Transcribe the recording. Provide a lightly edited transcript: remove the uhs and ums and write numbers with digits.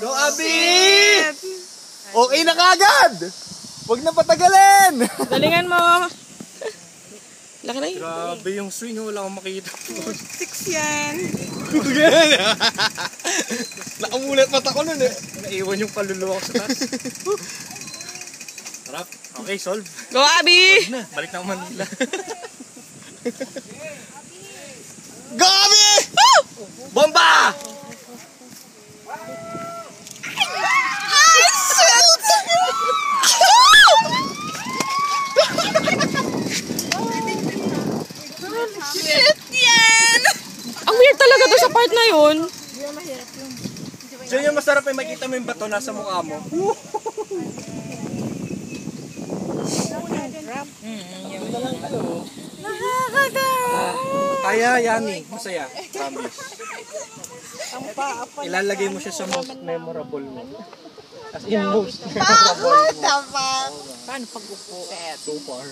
Go, Abi! Okay na kagad! Huwag na patagalin! Galingan mo. Laki na yun. Grabe yung swing, wala akong makita. 6 yan. Nakamulat mata ko nun eh. Naiwan yung kaluluwa ko sa taas. Harap. Okay, solve. Go, Abi! Balik na ako Manila. Go, Abi! Bomba! Shit yan! Ang weird talaga to sa part na yun. Diyan yung masarap ay makita mo yung bato nasa mukha mo. Kaya yani, masaya. Promise. Ilalagay mo siya sa most memorable mo. As in most memorable mo. Paano pag-upo? So far.